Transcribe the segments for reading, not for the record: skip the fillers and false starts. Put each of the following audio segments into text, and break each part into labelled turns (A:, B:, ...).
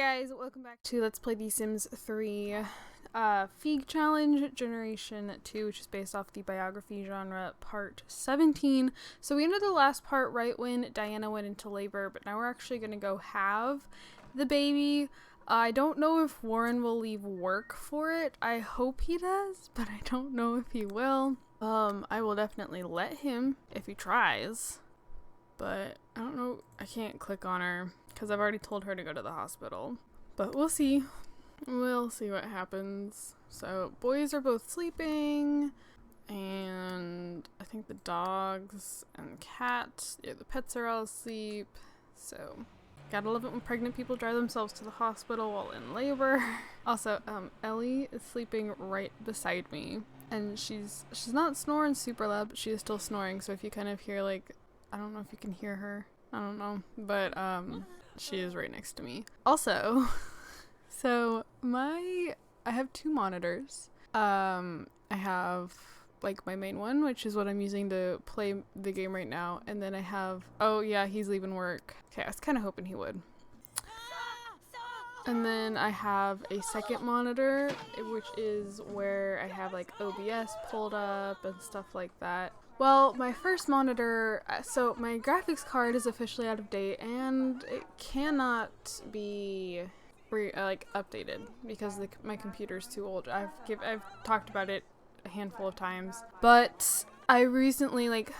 A: guys, welcome back to Let's Play The Sims 3 FEGG Challenge Generation 2, which is based off the biography genre part 17. So we ended the last part right when Diana went into labor, but now we're actually going to go have the baby. I don't know if Warren will leave work for it. I hope he does, but I don't know if he will. I will definitely let him if he tries, but I don't know. I can't click on her because I've already told her to go to the hospital, but we'll see. We'll see what happens. So boys are both sleeping, and I think the dogs and cats, yeah, the pets are all asleep. So gotta love it when pregnant people drive themselves to the hospital while in labor. Also, Ellie is sleeping right beside me, and she's not snoring super loud, but she is still snoring. So if you kind of hear, like, I don't know if you can hear her, I don't know, but she is right next to me. Also, so I have two monitors. I have like my main one, which is what I'm using to play the game right now, and then I have, oh yeah, he's leaving work. Okay, I was kind of hoping he would. And then I have a second monitor, which is where I have like OBS pulled up and stuff like that. Well, my first monitor, so my graphics card is officially out of date and it cannot be updated because my computer's too old. I've talked about it a handful of times, but I recently, like,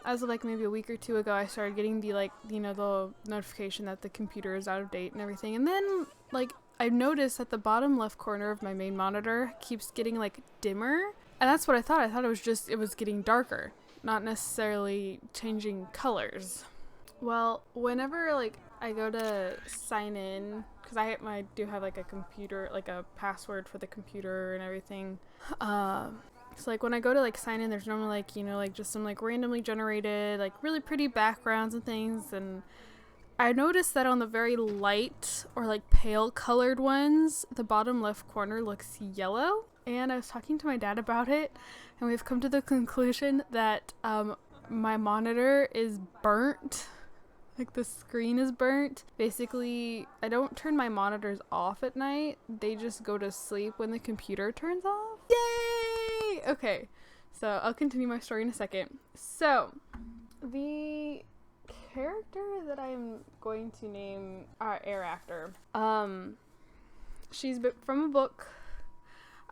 A: as of like maybe a week or two ago, I started getting the, like, you know, the notification that the computer is out of date and everything, and then like I've noticed that the bottom left corner of my main monitor keeps getting like dimmer, and that's what I thought. I thought it was getting darker, not necessarily changing colors. Well, whenever like I go to sign in, because I do have like a computer, like a password for the computer and everything. So like when I go to like sign in, there's normally like, you know, like just some like randomly generated like really pretty backgrounds and things, and I noticed that on the very light or like pale colored ones, the bottom left corner looks yellow. And I was talking to my dad about it, and we've come to the conclusion that my monitor is burnt. Like the screen is burnt. Basically, I don't turn my monitors off at night. They just go to sleep when the computer turns off. Yay! Okay, so I'll continue my story in a second. So, the character that I'm going to name Heir after, she's from a book.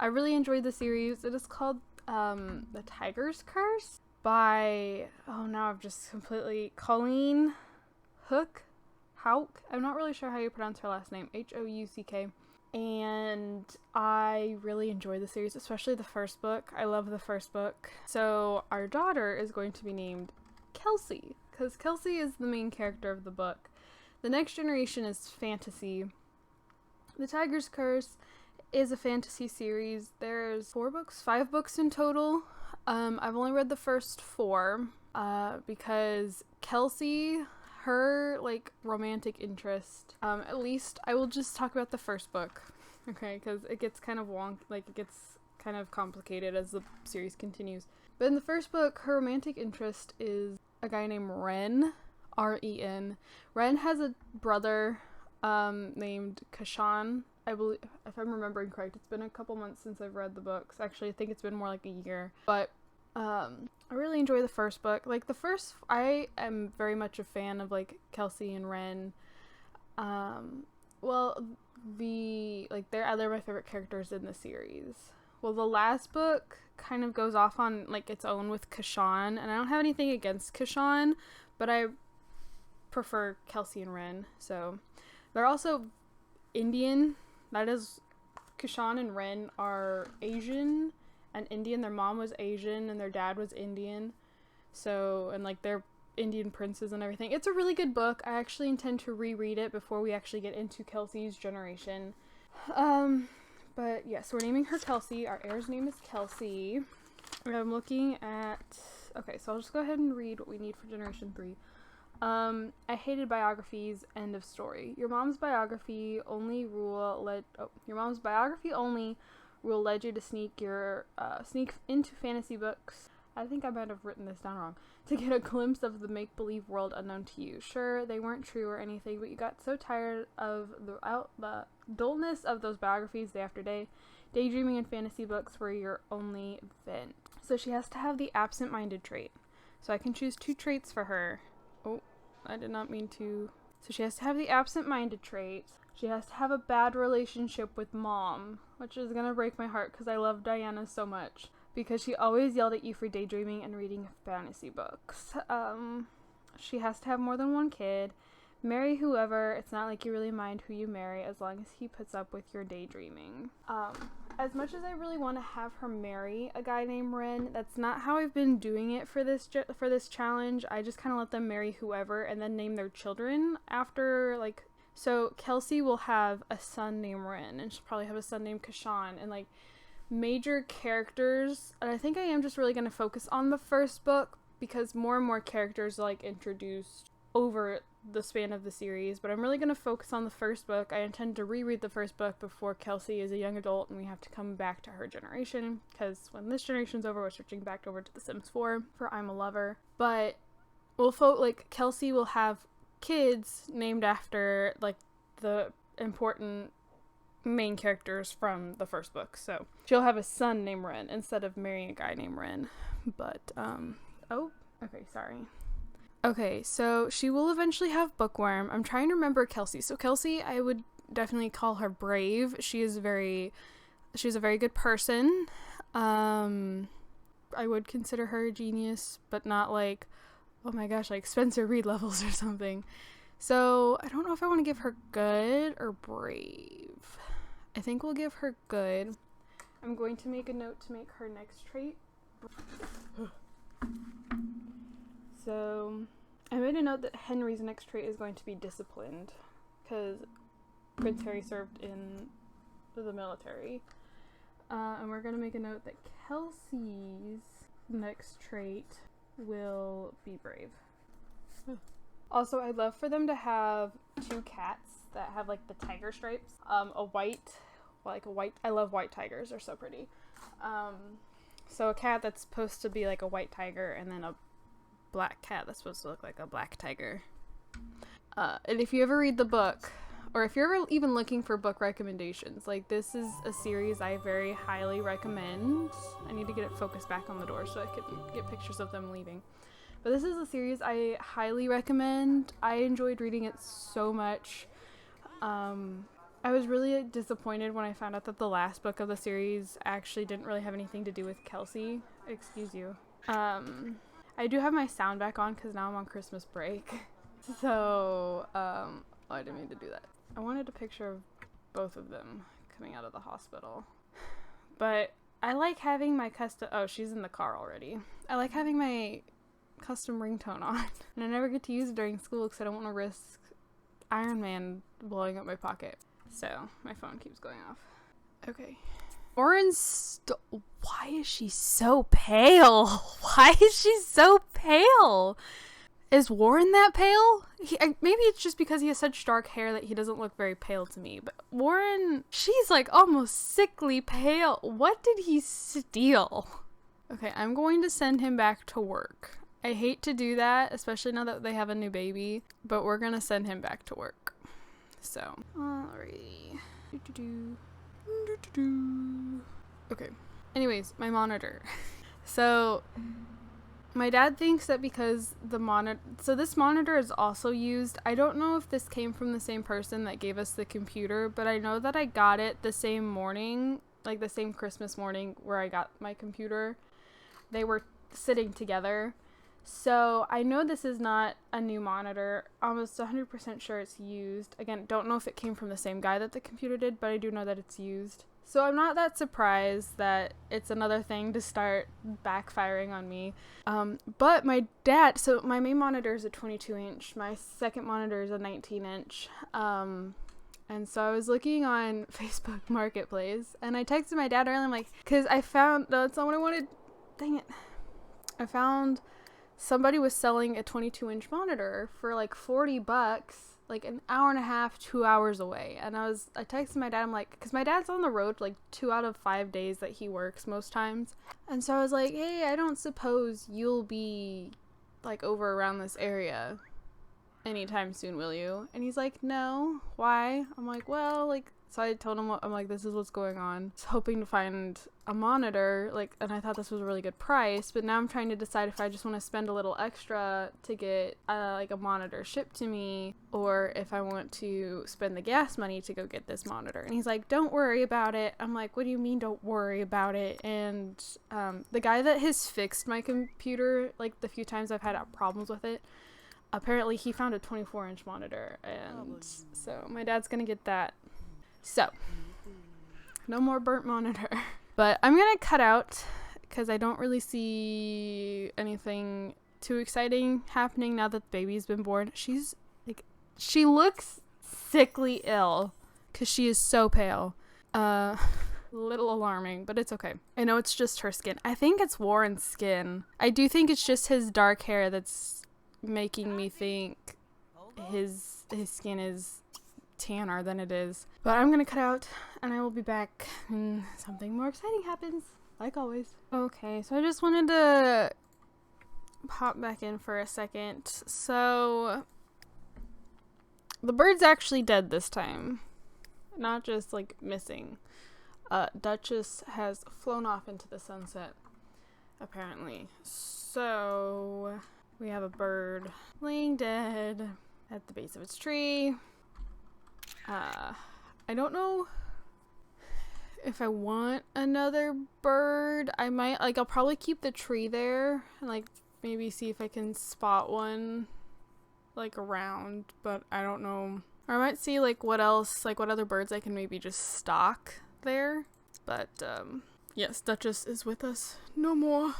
A: I really enjoyed the series. It is called The Tiger's Curse by, oh, now I've just completely, Colleen Houck. I'm not really sure how you pronounce her last name. Houck. And I really enjoy the series, especially the first book. I love the first book. So our daughter is going to be named Kelsey, because Kelsey is the main character of the book. The next generation is fantasy. The Tiger's Curse is a fantasy series. There's 5 books in total. I've only read the first 4 because Kelsey, her like romantic interest, at least I will just talk about the first book, okay, because it gets kind of it gets kind of complicated as the series continues. But in the first book, her romantic interest is a guy named Ren, R-E-N. Ren has a brother named Kashan. I believe, if I'm remembering correct. It's been a couple months since I've read the books. Actually, I think it's been more like a year. But I really enjoy the first book. Like I am very much a fan of like Kelsey and Ren. Well, they're my favorite characters in the series. Well, the last book kind of goes off on like its own with Kashan, and I don't have anything against Kashan, but I prefer Kelsey and Ren. So they're also Indian. That is, Kashan and Ren are Asian and Indian. Their mom was Asian and their dad was Indian. So, and like they're Indian princes and everything. It's a really good book. I actually intend to reread it before we actually get into Kelsey's generation. But yeah, so we're naming her Kelsey. Our heir's name is Kelsey. I'm looking at, okay, so I'll just go ahead and read what we need for generation 3. I hated biographies, end of story. Your mom's biography only rule led you to sneak into fantasy books I think I might have written this down wrong. To get a glimpse of the make-believe world unknown to you. Sure, they weren't true or anything, but you got so tired of the dullness of those biographies day after day. Daydreaming and fantasy books were your only vent. So she has to have the absent-minded trait. So I can choose 2 traits for her. Oh, I did not mean to. So she has to have the absent-minded trait. She has to have a bad relationship with mom, which is gonna break my heart because I love Diana so much. Because she always yelled at you for daydreaming and reading fantasy books. She has to have more than 1 kid. Marry whoever. It's not like you really mind who you marry as long as he puts up with your daydreaming. As much as I really want to have her marry a guy named Ren, that's not how I've been doing it for this challenge. I just kind of let them marry whoever and then name their children after, like... So Kelsey will have a son named Ren, and she'll probably have a son named Kashan, and like major characters. And I think I am just really going to focus on the first book because more and more characters are like introduced over the span of the series, but I'm really going to focus on the first book. I intend to reread the first book before Kelsey is a young adult and we have to come back to her generation, because when this generation's over, we're switching back over to The Sims 4 for I'm a Lover. But Kelsey will have kids named after like the important main characters from the first book. So she'll have a son named Ren instead of marrying a guy named Ren. But okay, so she will eventually have Bookworm. I'm trying to remember Kelsey. So Kelsey, I would definitely call her brave. She's a very good person. I would consider her a genius, but not like, oh my gosh, like Spencer Reed levels or something. So I don't know if I want to give her good or brave. I think we'll give her good. I'm going to make a note to make her next trait. So I made a note that Henry's next trait is going to be disciplined, because Prince Harry served in the military. And we're going to make a note that Kelsey's next trait will be brave. Also, I'd love for them to have 2 cats that have like the tiger stripes. I love white tigers, they're so pretty. So a cat that's supposed to be like a white tiger, and then a black cat that's supposed to look like a black tiger. And if you ever read the book, or if you're ever even looking for book recommendations, like this is a series I very highly recommend. I need to get it focused back on the door so I can get pictures of them leaving. But this is a series I highly recommend. I enjoyed reading it so much. I was really disappointed when I found out that the last book of the series actually didn't really have anything to do with Kelsey. Excuse you. I do have my sound back on because now I'm on Christmas break. So, I didn't mean to do that. I wanted a picture of both of them coming out of the hospital. But I like having my custom... Oh, she's in the car already. I like having my custom ringtone on. And I never get to use it during school because I don't want to risk Iron Man blowing up my pocket. So, my phone keeps going off. Okay. Warren's... Why is she so pale? Why is she so pale? Is Warren that pale? Maybe it's just because he has such dark hair that he doesn't look very pale to me. But Warren, she's like almost sickly pale. What did he steal? Okay, I'm going to send him back to work. I hate to do that, especially now that they have a new baby. But we're going to send him back to work. So, alrighty. Okay. Anyways, my monitor. So... my dad thinks that because the monitor... So this monitor is also used... I don't know if this came from the same person that gave us the computer, but I know that I got it the same morning, like the same Christmas morning where I got my computer. They were sitting together. So I know this is not a new monitor. Almost 100% sure it's used. Again, don't know if it came from the same guy that the computer did, but I do know that it's used. So I'm not that surprised that it's another thing to start backfiring on me. But my dad, so my main monitor is a 22-inch. My second monitor is a 19-inch. And so I was looking on Facebook Marketplace, and I texted my dad earlier, I'm like, because I found, no, that's not what I wanted. Dang it. I found somebody was selling a 22-inch monitor for like $40. like an hour and a half, 2 hours away. And I texted my dad, I'm like, because my dad's on the road like 2 out of 5 days that he works most times. And so I was like, hey, I don't suppose you'll be like over around this area anytime soon, will you? And he's like, no. Why? I'm like, well, like, so I told him I'm like, this is what's going on. I was hoping to find a monitor, like, and I thought this was a really good price, but now I'm trying to decide if I just want to spend a little extra to get like a monitor shipped to me, or if I want to spend the gas money to go get this monitor. And he's like, don't worry about it. I'm like, what do you mean don't worry about it? And the guy that has fixed my computer, like the few times I've had problems with it, apparently he found a 24-inch monitor, and so my dad's gonna get that. So, no more burnt monitor. But I'm gonna cut out because I don't really see anything too exciting happening now that the baby's been born. She's like, she looks sickly ill because she is so pale. Little alarming, but it's okay. I know it's just her skin. I think it's Warren's skin. I do think it's just his dark hair that's making me think his skin is tanner than it is. But I'm gonna cut out and I will be back when something more exciting happens, like always. Okay, so I just wanted to pop back in for a second. So the bird's actually dead this time, not just like missing. Duchess has flown off into the sunset, apparently. So we have a bird laying dead at the base of its tree. I don't know if I want another bird. I might, like, I'll probably keep the tree there and, like, maybe see if I can spot one, like, around, but I don't know. Or I might see, like, what else, like, what other birds I can maybe just stock there. But, yes, Duchess is with us no more.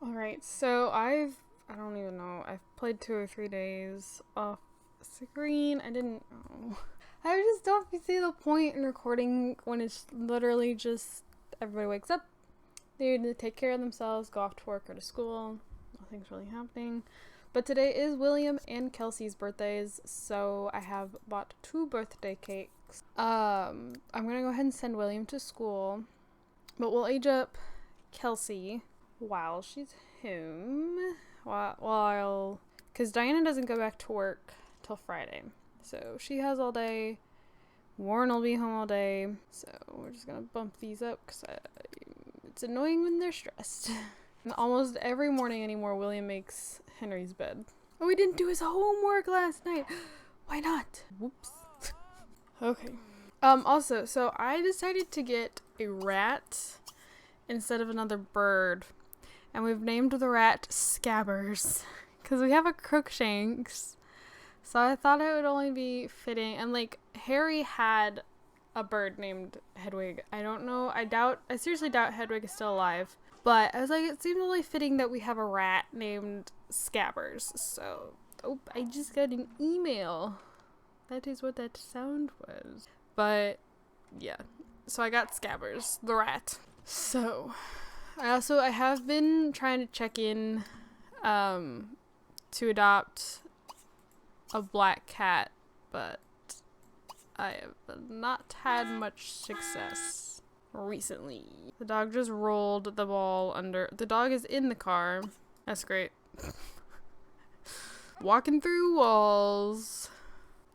A: Alright, so I don't even know. I've played 2 or 3 days off screen. I didn't know. I just don't see the point in recording when it's literally just everybody wakes up, they need to take care of themselves, go off to work or to school. Nothing's really happening. But today is William and Kelsey's birthdays, so I have bought 2 birthday cakes. I'm gonna go ahead and send William to school, but we'll age up Kelsey while she's home. While because Diana doesn't go back to work till Friday. So she has all day. Warren will be home all day. So we're just going to bump these up because it's annoying when they're stressed. And almost every morning anymore, William makes Henry's bed. Oh, he didn't do his homework last night. Why not? Whoops. Okay. Also, so I decided to get a rat instead of another bird. And we've named the rat Scabbers because we have a Crookshanks. So I thought it would only be fitting, and like Harry had a bird named Hedwig. I don't know, I seriously doubt Hedwig is still alive, but I was like, it seemed only fitting that we have a rat named Scabbers. So, oh, I just got an email. That is what that sound was. But yeah, so I got Scabbers, the rat. So I have been trying to check in to adopt a black cat, but I have not had much success recently. The dog just rolled the ball under. The dog is in the car. That's great. Walking through walls.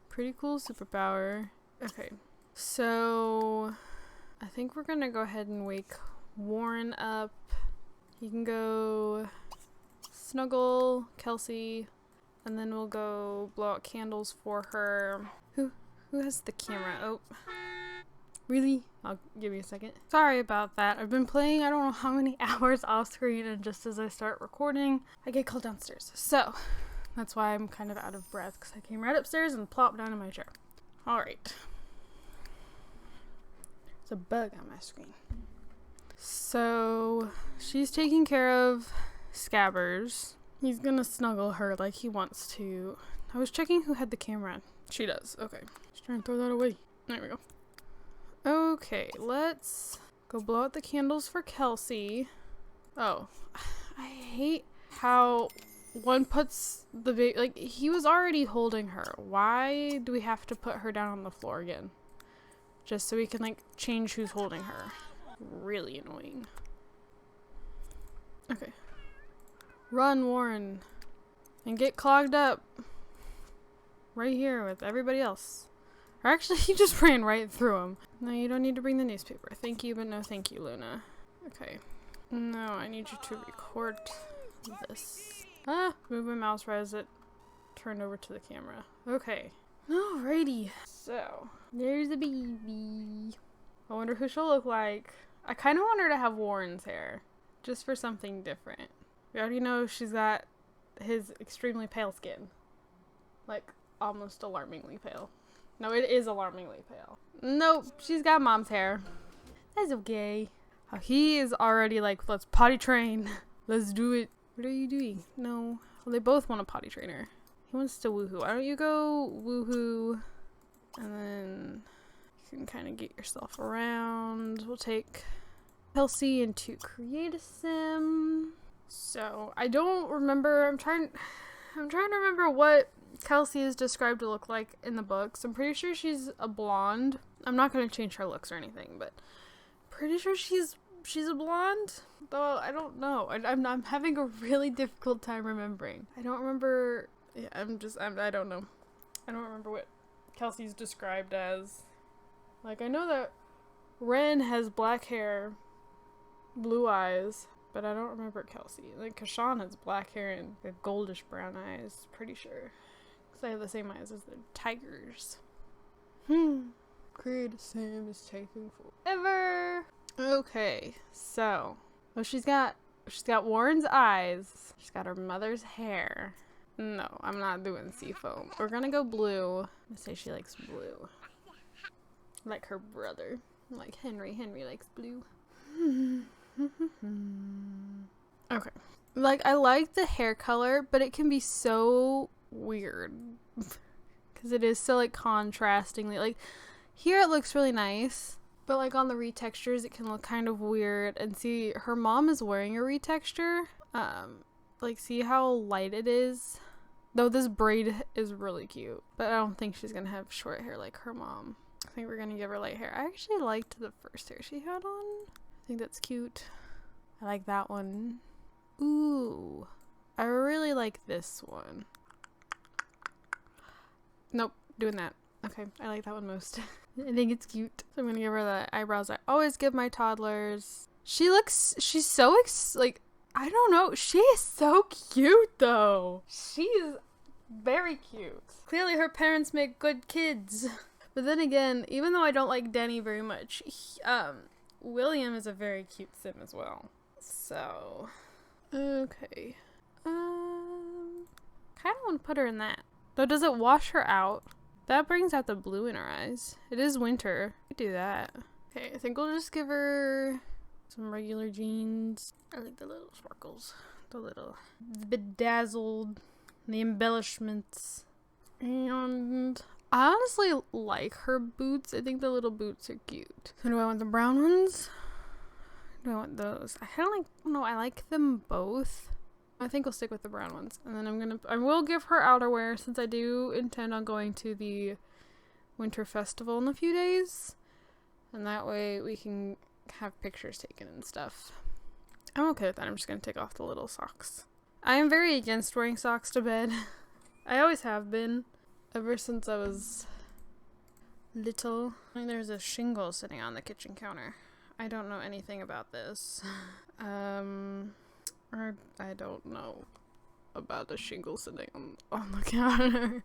A: Pretty cool superpower. Okay, so I think we're gonna go ahead and wake Warren up. He can go snuggle Kelsey. And then we'll go blow out candles for her. Who has the camera? Oh. Really? I'll give you a second. Sorry about that. I've been playing I don't know how many hours off screen, and just as I start recording, I get called downstairs. So, that's why I'm kind of out of breath, because I came right upstairs and plopped down in my chair. Alright. There's a bug on my screen. So, she's taking care of Scabbers. He's gonna snuggle her like he wants to. I was checking who had the camera. She does. Okay. Just trying to throw that away. There we go. Okay, let's go blow out the candles for Kelsey. Oh, I hate how one puts the baby, like, he was already holding her. Why do we have to put her down on the floor again? Just so we can, like, change who's holding her. Really annoying. Okay. Run, Warren. And get clogged up. Right here with everybody else. Or actually, he just ran right through him. No, you don't need to bring the newspaper. Thank you, but no thank you, Luna. Okay. No, I need you to record this. Move my mouse right as it turned over to the camera. Okay. Alrighty. So, there's the baby. I wonder who she'll look like. I kind of want her to have Warren's hair. Just for something different. We already know she's got his extremely pale skin. Like, almost alarmingly pale. No, it is alarmingly pale. Nope, she's got mom's hair. That's okay. Oh, he is already like, let's potty train. Let's do it. What are you doing? No. Well, they both want a potty trainer. He wants to woohoo. Why don't you go woohoo? And then you can kind of get yourself around. We'll take Kelsey into create a sim. So, I don't remember. I'm trying to remember what Kelsey is described to look like in the books. I'm pretty sure she's a blonde. I'm not going to change her looks or anything, but pretty sure she's a blonde. Though I don't know. I'm having a really difficult time remembering. I don't remember. Yeah, I don't know. I don't remember what Kelsey's described as. Like, I know that Ren has black hair, blue eyes, but I don't remember Kelsey. Like, Kashawn has black hair and goldish brown eyes, pretty sure. Because I have the same eyes as the tigers. Create a sim is taking forever. Okay, so. Oh, she's got Warren's eyes. She's got her mother's hair. No, I'm not doing seafoam. We're gonna go blue. Let's say she likes blue. Like her brother. Like Henry. Henry likes blue. Okay. Like, I like the hair color, but it can be so weird. Because it is so, like, contrastingly. Like, here it looks really nice. But, like, on the retextures, it can look kind of weird. And see, her mom is wearing a retexture. Like, see how light it is? Though this braid is really cute. But I don't think she's gonna have short hair like her mom. I think we're gonna give her light hair. I actually liked the first hair she had on. I think that's cute. I like that one. Ooh. I really like this one. Nope, doing that. Okay, I like that one most. I think it's cute. So I'm gonna give her the eyebrows I always give my toddlers. She's so, like, I don't know. She is so cute, though. She is very cute. Clearly her parents make good kids. But then again, even though I don't like Denny very much, William is a very cute sim as well. So, okay. Kind of want to put her in that. Though, does it wash her out? That brings out the blue in her eyes. It is winter. We do that. Okay, I think we'll just give her some regular jeans. I like the little sparkles. The bedazzled, the embellishments. And I honestly like her boots. I think the little boots are cute. So do I want the brown ones? Do I want those? I kind of like, no, I like them both. I think we'll stick with the brown ones. And then I will give her outerwear since I do intend on going to the winter festival in a few days. And that way we can have pictures taken and stuff. I'm okay with that. I'm just going to take off the little socks. I am very against wearing socks to bed. I always have been. Ever since I was little. I mean, there's a shingle sitting on the kitchen counter. I don't know anything about this. Or I don't know about a shingle sitting on the counter.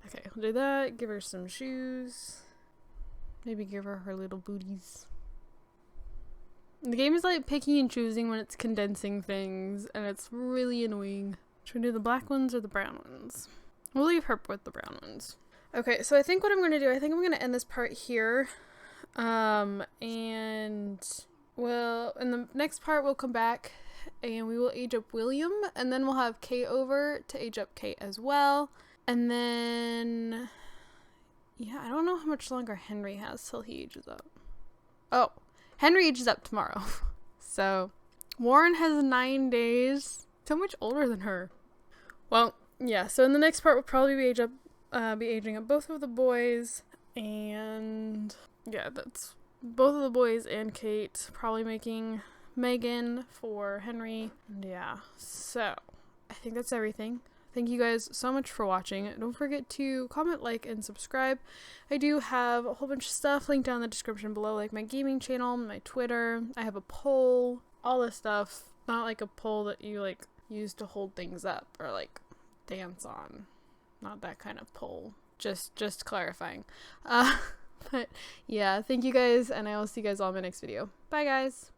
A: Okay, we'll do that. Give her some shoes. Maybe give her her little booties. The game is like picking and choosing when it's condensing things, and it's really annoying. Should we do the black ones or the brown ones? We'll leave her with the brown ones. Okay, so I think what I'm going to do, I think I'm going to end this part here. And, well, in the next part we'll come back and we will age up William. And then we'll have Kate over to age up Kate as well. And then, yeah, I don't know how much longer Henry has till he ages up. Oh, Henry ages up tomorrow. So, Warren has 9 days. so much older than her. Well, yeah, so in the next part we'll probably be aging up both of the boys, and yeah, that's both of the boys and Kate, probably making Megan for Henry. And yeah, so I think that's everything. Thank you guys so much for watching. Don't forget to comment, like, and subscribe. I do have a whole bunch of stuff linked down in the description below, like my gaming channel, my Twitter. I have a poll, all this stuff. Not like a poll that you like use to hold things up or like dance on. Not that kind of poll. Just clarifying. But yeah, thank you guys, and I will see you guys all in my next video. Bye guys!